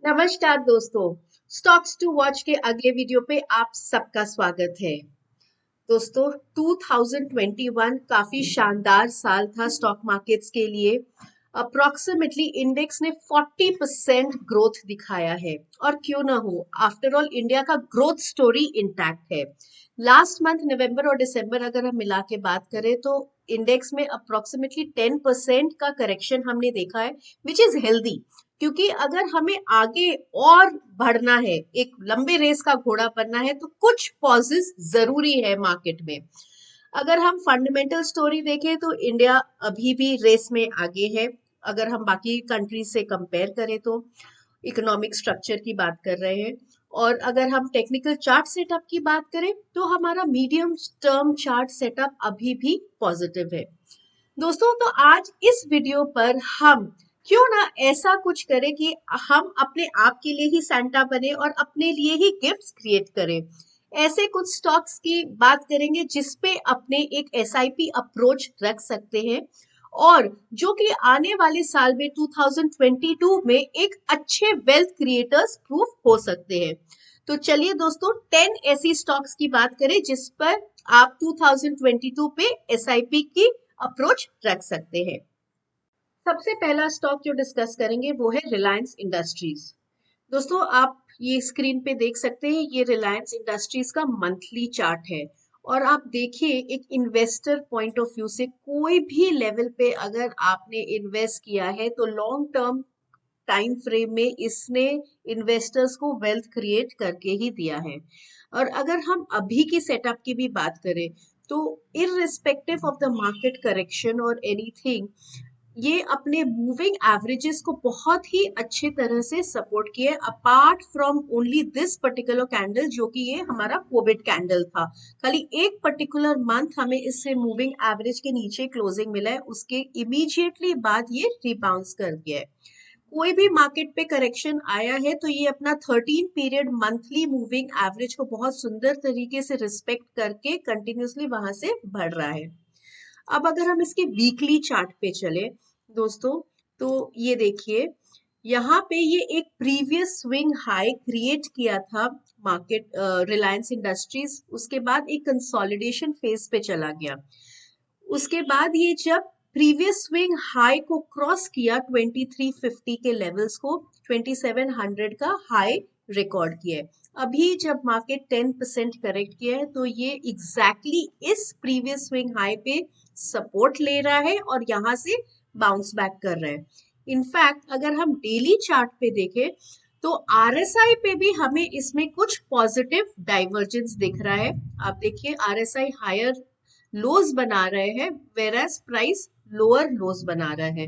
नमस्कार दोस्तों। Stocks to watch के अगले वीडियो पे आप सबका स्वागत है। दोस्तों 2021 काफी शानदार साल था स्टॉक मार्केट्स के लिए। अप्रोक्सीमेटली इंडेक्स ने 40% ग्रोथ दिखाया है और क्यों ना हो, आफ्टर ऑल इंडिया का ग्रोथ स्टोरी इंटैक्ट है। लास्ट मंथ नवंबर और दिसंबर अगर हम मिला के बात करें तो इंडेक्स में अप्रोक्सीमेटली 10% का करेक्शन हमने देखा है, विच इज हेल्दी। क्योंकि अगर हमें आगे और बढ़ना है, एक लंबे रेस का घोड़ा बनना है, तो कुछ पॉजेस जरूरी है मार्केट में। अगर हम फंडामेंटल स्टोरी देखें तो इंडिया अभी भी रेस में आगे है। अगर हम बाकी कंट्रीज से कंपेयर करें तो इकोनॉमिक स्ट्रक्चर की बात कर रहे हैं। और अगर हम टेक्निकल चार्ट सेटअप की बात करें तो हमारा मीडियम टर्म चार्ट सेटअप अभी भी पॉजिटिव है। दोस्तों तो आज इस वीडियो पर हम क्यों ना ऐसा कुछ करें कि हम अपने आप के लिए ही सांता बने और अपने लिए ही गिफ्ट्स क्रिएट करें। ऐसे कुछ स्टॉक्स की बात करेंगे जिसपे अपने एक एसआईपी अप्रोच रख सकते हैं और जो कि आने वाले साल में 2022 में एक अच्छे वेल्थ क्रिएटर्स प्रूफ हो सकते हैं। तो चलिए दोस्तों 10 ऐसी स्टॉक्स की बात करें जिस पर आप 2022 पे एसआईपी की अप्रोच रख सकते हैं। सबसे पहला स्टॉक जो डिस्कस करेंगे वो है रिलायंस इंडस्ट्रीज। दोस्तों आप ये स्क्रीन पे देख सकते हैं, ये रिलायंस इंडस्ट्रीज का मंथली चार्ट है। और आप देखिए एक इन्वेस्टर पॉइंट ऑफ व्यू से कोई भी लेवल पे अगर आपने इन्वेस्ट किया है तो लॉन्ग टर्म टाइम फ्रेम में इसने इन्वेस्टर्स को वेल्थ क्रिएट करके ही दिया है। और अगर हम अभी की सेटअप की भी बात करें तो irrespective of the market correction और एनीथिंग, ये अपने मूविंग एवरेजेस को बहुत ही अच्छे तरह से सपोर्ट किए, apart from only this particular candle जो कि ये हमारा कोविड कैंडल था। खाली एक पर्टिकुलर मंथ हमें इससे मूविंग एवरेज के नीचे क्लोजिंग मिला है, उसके इमीडिएटली बाद ये रिबाउंस कर गया है। कोई भी मार्केट पे करेक्शन आया है तो ये अपना 13 पीरियड मंथली मूविंग एवरेज को बहुत सुंदर तरीके से रिस्पेक्ट करके कंटिन्यूसली वहां से बढ़ रहा है। अब अगर हम इसके वीकली चार्ट पे चले दोस्तों, तो ये देखिए यहाँ पे ये एक प्रीवियस स्विंग हाई क्रिएट किया था मार्केट, रिलायंस इंडस्ट्रीज, उसके बाद एक कंसोलिडेशन फेज पे चला गया। उसके बाद ये जब प्रीवियस स्विंग हाई को क्रॉस किया 2350 के लेवल्स को, 2700 का हाई रिकॉर्ड किया है। अभी जब मार्केट 10% करेक्ट किया है तो ये एग्जैक्टली इस प्रीवियस स्विंग हाई पे सपोर्ट ले रहा है और यहाँ से बाउंस बैक कर रहा है। इनफैक्ट अगर हम डेली चार्ट पे देखें तो आरएसआई पे भी हमें इसमें कुछ पॉजिटिव डाइवर्जेंस दिख रहा है। आप देखिए आरएसआई हायर लोज बना रहे हैं वेरएस प्राइस लोअर लोज बना रहा है।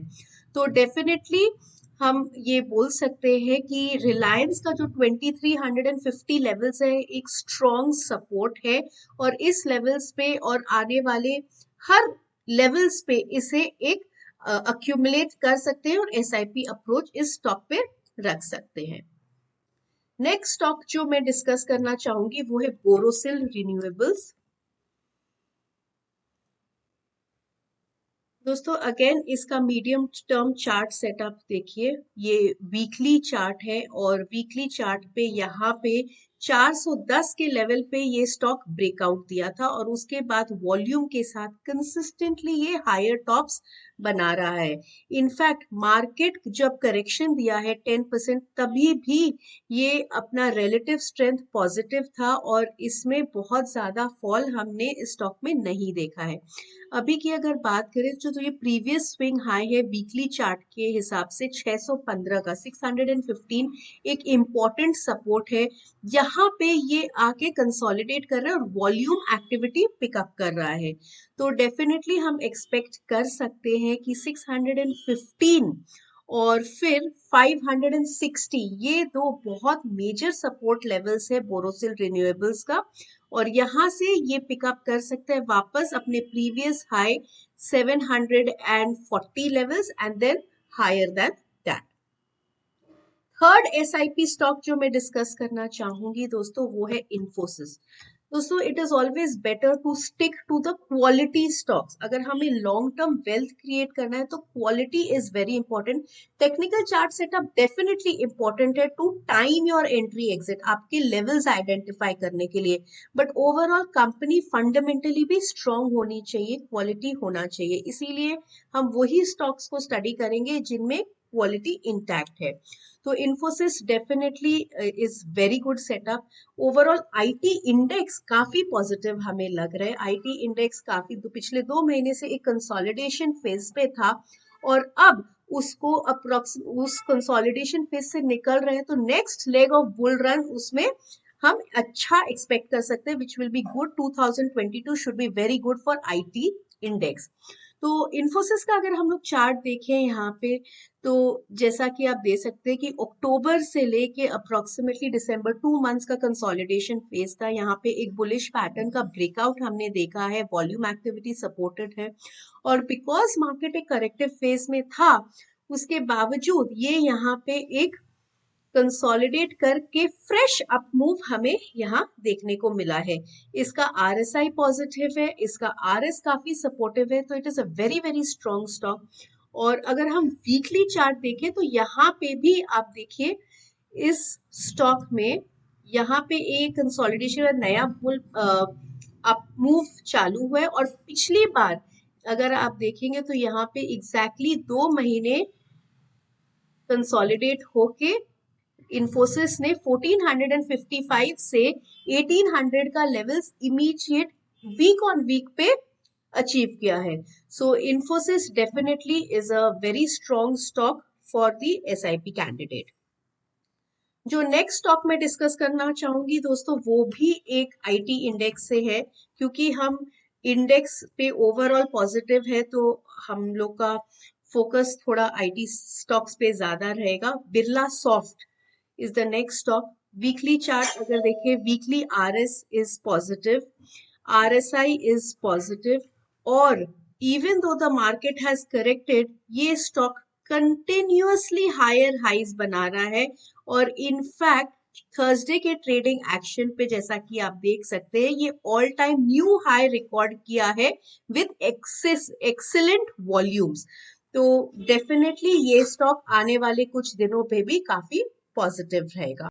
तो डेफिनेटली हम ये बोल सकते हैं कि रिलायंस का जो 2350 लेवल्स है एक स्ट्रॉन्ग सपोर्ट है और इस लेवल्स पे और आने वाले हर लेवल्स पे इसे एक अक्यूमुलेट कर सकते हैं और एसआईपी अप्रोच इस स्टॉक पे रख सकते हैं। नेक्स्ट स्टॉक जो मैं डिस्कस करना चाहूंगी वो है बोरोसिल रिन्यूएबल्स। दोस्तों अगेन इसका मीडियम टर्म चार्ट सेटअप देखिए, ये वीकली चार्ट है और वीकली चार्ट पे यहाँ पे 410 के लेवल पे ये स्टॉक ब्रेकआउट दिया था और उसके बाद वॉल्यूम के साथ कंसिस्टेंटली ये हायर टॉप्स बना रहा है। इनफैक्ट मार्केट जब करेक्शन दिया है 10% तभी भी ये अपना रिलेटिव स्ट्रेंथ पॉजिटिव था और इसमें बहुत ज्यादा फॉल हमने इस स्टॉक में नहीं देखा है। अभी की अगर बात करें तो ये प्रीवियस स्विंग हाई है वीकली चार्ट के हिसाब से 615 का, 615 एक इम्पॉर्टेंट सपोर्ट है। यहाँ पे ये आके कंसोलिडेट कर रहा है और वॉल्यूम एक्टिविटी पिकअप कर रहा है। तो डेफिनेटली हम एक्सपेक्ट कर सकते हैं कि 615 और फिर 560, ये दो बहुत मेजर सपोर्ट लेवल्स है बोरोसिल रिन्यूएबल्स का। और यहाँ से ये पिकअप कर सकते हैं वापस अपने previous high 740 levels and then higher than that. Third SIP stock जो मैं डिस्कस करना चाहूंगी दोस्तों वो है इन्फोसिस। दोस्तों it is always better to stick to the quality stocks. अगर हमें लॉन्ग टर्म वेल्थ क्रिएट करना है तो quality is very important. Technical chart setup definitely important है to time your entry exit, आपके लेवल्स आइडेंटिफाई करने के लिए, बट ओवरऑल कंपनी फंडामेंटली भी स्ट्रांग होनी चाहिए, क्वालिटी होना चाहिए, इसीलिए हम वही स्टॉक्स को स्टडी करेंगे जिनमें क्वालिटी इंटैक्ट है। तो Infosys definitely is very good setup. Overall IT index काफी पॉजिटिव हमें लग रहा है। आईटी इंडेक्स काफी पिछले 2 महीने से एक कंसोलिडेशन फेज पे था और अब उसको उस कंसोलिडेशन फेज से निकल रहे हैं, तो next leg of bull run उसमें हम अच्छा एक्सपेक्ट कर सकते हैं, which will be good. 2022 should be very good for IT index. तो इन्फोसिस का अगर हम लोग चार्ट देखें यहाँ पे, तो जैसा कि आप देख सकते हैं कि अक्टूबर से लेके अप्रोक्सीमेटली दिसंबर 2 मंथ्स का कंसोलिडेशन फेज था। यहाँ पे एक बुलिश पैटर्न का ब्रेकआउट हमने देखा है, वॉल्यूम एक्टिविटी सपोर्टेड है, और बिकॉज मार्केट एक करेक्टिव फेज में था उसके बावजूद ये यहाँ पे एक कंसोलिडेट करके फ्रेश अप मूव हमें यहाँ देखने को मिला है। इसका आरएसआई पॉजिटिव है, इसका आरएस काफी सपोर्टिव है, तो it is a very very strong stock. और अगर हम वीकली चार्ट देखें तो यहाँ पे भी आप देखिए इस स्टॉक में यहाँ पे एक कंसोलिडेशन और नया बुल अप मूव चालू हुआ है। और पिछली बार अगर आप देखेंगे तो यहाँ पे एग्जैक्टली 2 महीने कंसोलिडेट होके इन्फोसिस ने 1455 से 1800 का levels immediate week on week पे अचीव किया है। So Infosys definitely is a very strong stock for the SIP candidate. जो नेक्स्ट स्टॉक में डिस्कस करना चाहूंगी दोस्तों वो भी एक आईटी इंडेक्स से है, क्योंकि हम इंडेक्स पे ओवरऑल पॉजिटिव है तो हम लोग का फोकस थोड़ा आईटी स्टॉक्स पे ज्यादा रहेगा। Birla soft is the next stock. Weekly chart अगर देखें, weekly RS is positive, RSI is positive, और even though the market has corrected, ये stock continuously higher highs बना रहा है। और in fact थर्सडे के ट्रेडिंग एक्शन पे जैसा कि आप देख सकते हैं ये all time new high record किया है विद एक्सेलेंट वॉल्यूम्स। तो डेफिनेटली ये स्टॉक आने वाले कुछ दिनों पे भी काफी पॉजिटिव रहेगा।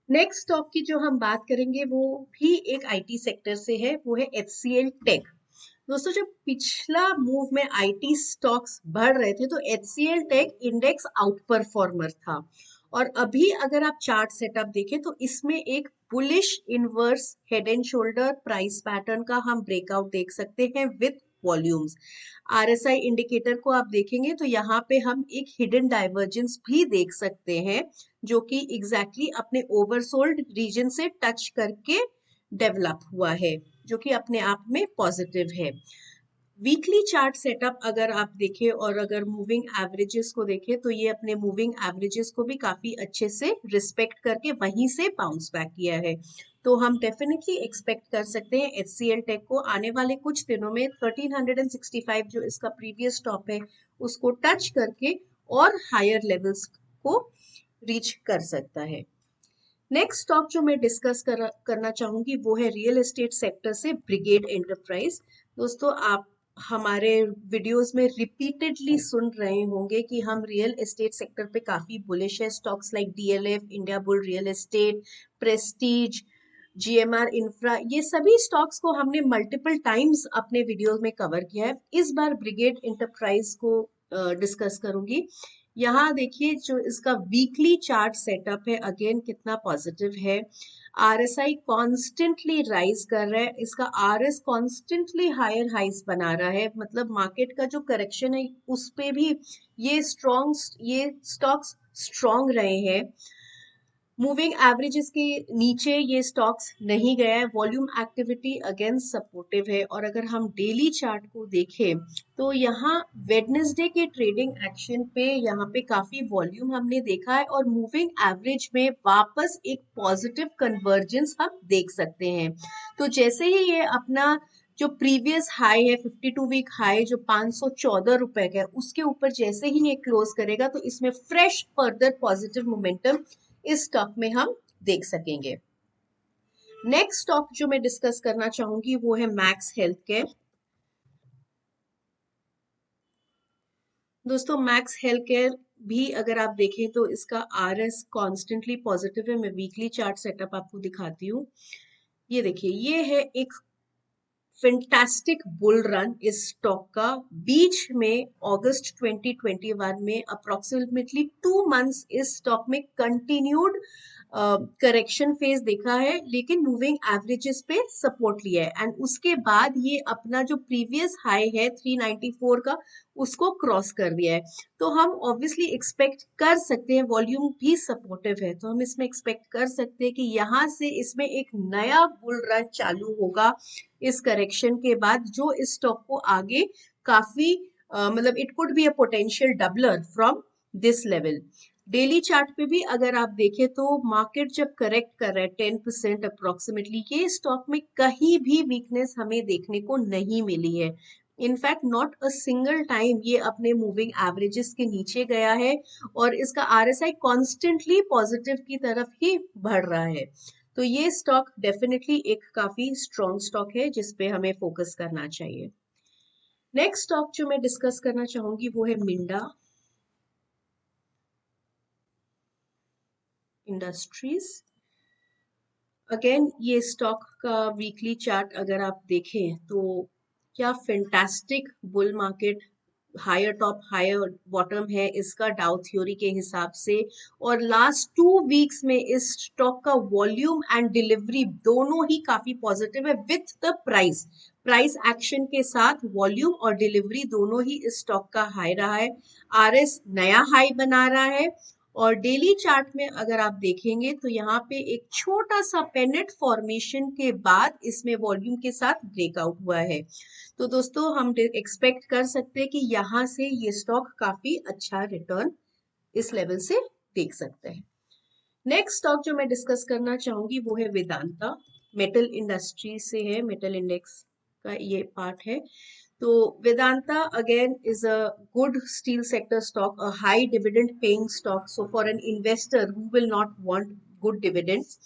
नेक्स्ट स्टॉक की जो हम बात करेंगे वो भी एक आईटी सेक्टर से है, वो है एचसीएल टेक। दोस्तों जब पिछला मूव में आईटी स्टॉक्स बढ़ रहे थे तो HCL Tech index outperformer था, और अभी अगर आप चार्ट सेटअप देखें तो इसमें एक bullish inverse head and shoulder price pattern का हम ब्रेकआउट देख सकते हैं विद वॉल्यूम्स। आरएसआई इंडिकेटर को आप देखेंगे तो यहाँ पे हम एक हिडन डाइवर्जेंस भी देख सकते हैं जो कि एग्जैक्टली अपने ओवरसोल्ड रीजन से टच करके डेवलप हुआ है, जो कि अपने आप में पॉजिटिव है। वीकली चार्ट सेटअप अगर आप देखें और अगर मूविंग एवरेजेस को देखें तो ये अपने मूविंग एवरेजेस को भी काफी अच्छे से रिस्पेक्ट करके वहीं से बाउंस बैक किया है। तो हम डेफिनेटली एक्सपेक्ट कर सकते हैं एचसीएल टेक को आने वाले कुछ दिनों में 1365 जो इसका प्रीवियस टॉप है उसको टच करके और हायर लेवल्स को रीच कर सकता है। नेक्स्ट स्टॉक जो मैं डिस्कस करना चाहूंगी वो है रियल एस्टेट सेक्टर से ब्रिगेड एंटरप्राइज। दोस्तों आप हमारे वीडियोस में रिपीटेडली सुन रहे होंगे कि हम रियल एस्टेट सेक्टर पे काफी बुलिश है। Stocks like DLF, India bull real estate, Prestige, GMR infra, ये सभी स्टॉक्स को हमने मल्टीपल टाइम्स अपने वीडियो में कवर किया है। इस बार ब्रिगेड एंटरप्राइज को डिस्कस करूंगी। यहाँ देखिए जो इसका वीकली चार्ट सेटअप है अगेन कितना पॉजिटिव है। आरएसआई कॉन्स्टेंटली राइज कर रहा है, इसका आरएस कॉन्स्टेंटली हायर हाइज बना रहा है, मतलब मार्केट का जो करेक्शन है उस पे भी ये स्टॉक्स स्ट्रॉन्ग रहे हैं। मूविंग एवरेजेस के नीचे ये स्टॉक्स नहीं गया है, वॉल्यूम एक्टिविटी अगेन सपोर्टिव है। और अगर हम डेली चार्ट को देखें तो यहाँ वेडनेसडे के ट्रेडिंग एक्शन पे यहाँ पे काफी वॉल्यूम हमने देखा है और मूविंग एवरेज में वापस एक पॉजिटिव कन्वर्जेंस हम देख सकते हैं। तो जैसे ही ये अपना जो प्रीवियस हाई है 52 वीक हाई जो 514 रुपए का है उसके ऊपर जैसे ही ये क्लोज करेगा तो इसमें फ्रेश फर्दर पॉजिटिव मोमेंटम इस स्टॉक में हम देख सकेंगे। नेक्स्ट स्टॉक जो मैं डिस्कस करना चाहूंगी वो है मैक्स हेल्थ केयर। दोस्तों मैक्स हेल्थ केयर भी अगर आप देखें तो इसका आरएस कॉन्स्टेंटली पॉजिटिव है। मैं वीकली चार्ट सेटअप आपको दिखाती हूँ। ये देखिए, ये है एक फैंटास्टिक बुल रन इस स्टॉक का। बीच में अगस्त 2021 में अप्रोक्सीमेटली 2 मंथ्स इस स्टॉक में कंटिन्यूड करेक्शन फेज देखा है, लेकिन मूविंग एवरेजेस पे सपोर्ट लिया है एंड उसके बाद ये अपना जो प्रीवियस हाई है 394 का उसको क्रॉस कर दिया है। तो हम ऑब्वियसली एक्सपेक्ट कर सकते हैं, वॉल्यूम भी सपोर्टिव है तो हम इसमें एक्सपेक्ट कर सकते हैं कि यहाँ से इसमें एक नया बुल रन चालू होगा इस करेक्शन के बाद, जो इस स्टॉक को आगे काफी मतलब it could be a potential doubler from this level. Daily chart पे भी अगर आप देखें तो मार्केट जब करेक्ट कर रहा है 10% अप्रोक्सीमेटली, ये स्टॉक में कहीं भी वीकनेस हमें देखने को नहीं मिली है। In fact not a single time ये अपने मूविंग एवरेजेस के नीचे गया है और इसका आरएसआई कॉन्स्टेंटली पॉजिटिव की तरफ ही बढ़ रहा है। तो ये स्टॉक डेफिनेटली एक काफी स्ट्रॉन्ग स्टॉक है जिस पे हमें फोकस करना चाहिए। नेक्स्ट स्टॉक जो मैं डिस्कस करना चाहूंगी वो है मिंडा इंडस्ट्रीज। अगेन ये स्टॉक का वीकली चार्ट अगर आप देखें तो क्या fantastic bull market, higher top higher bottom है इसका डाउ थ्योरी के हिसाब से। और लास्ट 2 वीक्स में इस स्टॉक का वॉल्यूम एंड डिलीवरी दोनों ही काफी पॉजिटिव है with the price. Price action के साथ वॉल्यूम और डिलीवरी दोनों ही इस स्टॉक का हाई रहा है। आरएस नया हाई बना रहा है और डेली चार्ट में अगर आप देखेंगे तो यहाँ पे एक छोटा सा पेनेट फॉर्मेशन के बाद इसमें वॉल्यूम के साथ ब्रेकआउट हुआ है। तो दोस्तों हम एक्सपेक्ट कर सकते हैं कि यहाँ से ये स्टॉक काफी अच्छा रिटर्न इस लेवल से देख सकते हैं। नेक्स्ट स्टॉक जो मैं डिस्कस करना चाहूंगी वो है वेदांता। मेटल इंडस्ट्री से है, मेटल इंडेक्स का ये पार्ट है। तो Vedanta again is a good steel sector stock, a high dividend paying stock. So for an investor who will not want good dividends,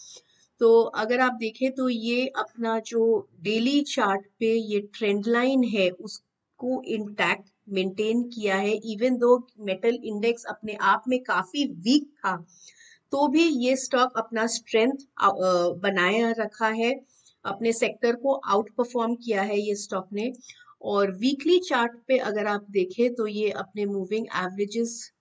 तो अगर आप देखें तो ये अपना जो डेली चार्ट पे ये ट्रेंड लाइन है उसको इंटैक्ट मेंटेन किया है। इवन दो मेटल इंडेक्स अपने आप में काफी वीक था तो भी ये स्टॉक अपना स्ट्रेंथ बनाए रखा है, अपने सेक्टर को आउट परफॉर्म किया है ये स्टॉक ने। और वीकली चार्ट पे अगर आप देखें तो ये अपने मूविंग एवरेजेस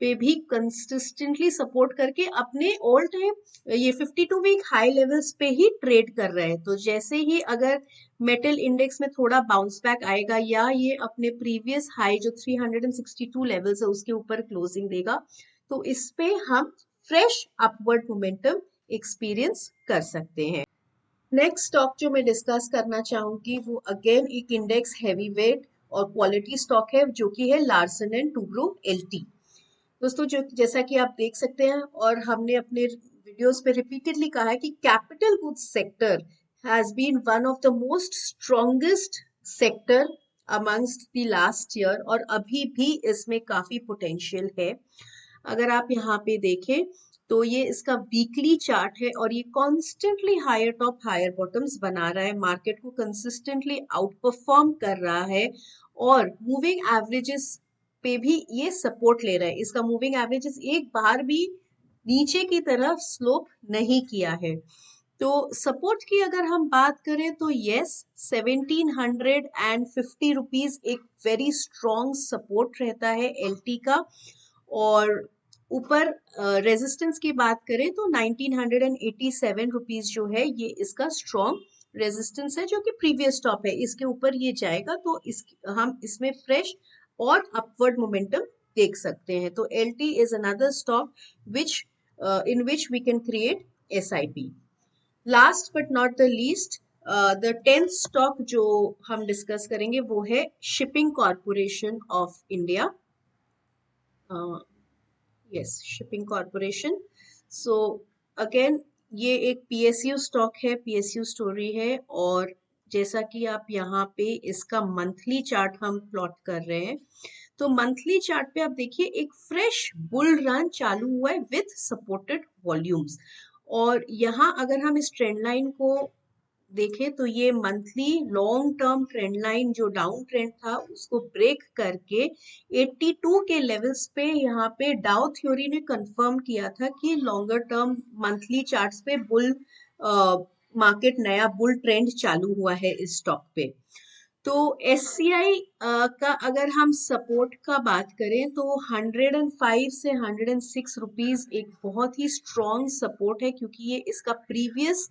पे भी कंसिस्टेंटली सपोर्ट करके अपने ऑल टाइम ये 52 वीक हाई लेवल्स पे ही ट्रेड कर रहे हैं। तो जैसे ही अगर मेटल इंडेक्स में थोड़ा बाउंस बैक आएगा या ये अपने प्रीवियस हाई जो 362 लेवल्स है उसके ऊपर क्लोजिंग देगा तो इस पे हम फ्रेश अपवर्ड मोमेंटम एक्सपीरियंस कर सकते हैं। नेक्स्ट स्टॉक जो मैं डिस्कस करना चाहूंगी वो अगेन एक इंडेक्स हैवीवेट और क्वालिटी स्टॉक है जो कि है लार्सन एंड टूब्रो एलटी। दोस्तों जो जैसा कि आप देख सकते हैं और हमने अपने वीडियोस पे रिपीटेडली कहा है कि capital goods sector has been one of the most strongest sector amongst the last year और अभी भी इसमें काफी पोटेंशियल है। अगर आप यहाँ पे देखें तो ये इसका वीकली चार्ट है और ये constantly higher top higher bottoms बना रहा है, मार्केट को कंसिस्टेंटली आउट परफॉर्म कर रहा है और मूविंग एवरेजेस पे भी ये सपोर्ट ले रहा है। इसका मूविंग एवरेजेस एक बार भी नीचे की तरफ स्लोप नहीं किया है। तो सपोर्ट की अगर हम बात करें तो यस 1750 रुपीज एक वेरी स्ट्रॉन्ग सपोर्ट रहता है एलटी का। और ऊपर रेजिस्टेंस की बात करें तो 1987 रुपीज जो है ये इसका स्ट्रॉन्ग रेजिस्टेंस है जो कि प्रीवियस टॉप है। इसके ऊपर ये जाएगा तो हम इसमें फ्रेश और अपवर्ड मोमेंटम देख सकते हैं। तो LT is another stock which in which we can create SIP. Last but not the least the 10th stock जो हम डिस्कस करेंगे वो है shipping corporation of India. Yes, shipping corporation. So again ये एक पीएसयू स्टॉक है, PSU story है और जैसा कि आप यहाँ पे इसका मंथली चार्ट हम प्लॉट कर रहे हैं तो मंथली चार्ट पे आप देखिए एक फ्रेश बुल रन चालू हुआ है विथ सपोर्टेड वॉल्यूम्स और यहाँ अगर हम इस ट्रेंड लाइन को देखें तो ये monthly long term trend line जो डाउन ट्रेंड था उसको ब्रेक करके 82 के लेवल्स पे यहाँ पे डाउ थ्योरी ने कंफर्म किया था कि लॉन्गर टर्म मंथली चार्ट्स पे बुल मार्केट नया बुल ट्रेंड चालू हुआ है इस स्टॉक पे। तो एससीआई का अगर हम सपोर्ट का बात करें तो 105 से 106 रुपीज एक बहुत ही स्ट्रॉन्ग सपोर्ट है, क्योंकि ये इसका प्रीवियस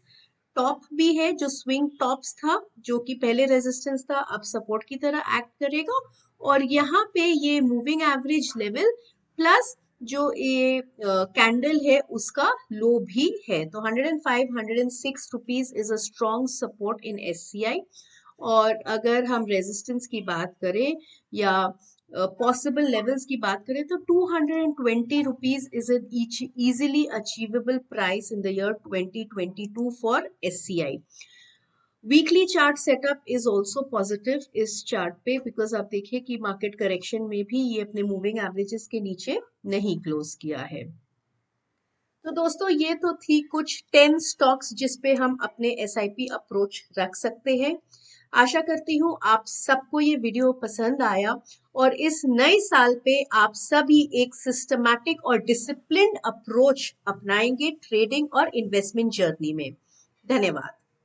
टॉप भी है जो स्विंग टॉप्स था, जो कि पहले रेजिस्टेंस था अब सपोर्ट की तरह एक्ट करेगा। और यहाँ पे ये मूविंग एवरेज लेवल प्लस जो ये कैंडल है उसका लो भी है। तो 105 106 rupees is a strong support in SCI. और अगर हम रेजिस्टेंस की बात करें या पॉसिबल लेवल्स की बात करें तो 220 rupees is an easily achievable price in the year 2022 for SCI. Weekly chart setup is also positive इस चार्ट पे, बिकॉज आप देखिए कि मार्केट करेक्शन में भी ये अपने मूविंग एवरेजेस के नीचे नहीं क्लोज किया है। तो दोस्तों ये तो थी कुछ 10 स्टॉक्स जिस पे हम अपने एसआईपी अप्रोच रख सकते हैं। आशा करती हूँ आप सबको ये वीडियो पसंद आया और इस नए साल पे आप सभी एक सिस्टमैटिक और डिसिप्लिन्ड अप्रोच अपनाएंगे ट्रेडिंग और इन्वेस्टमेंट जर्नी में। धन्यवाद।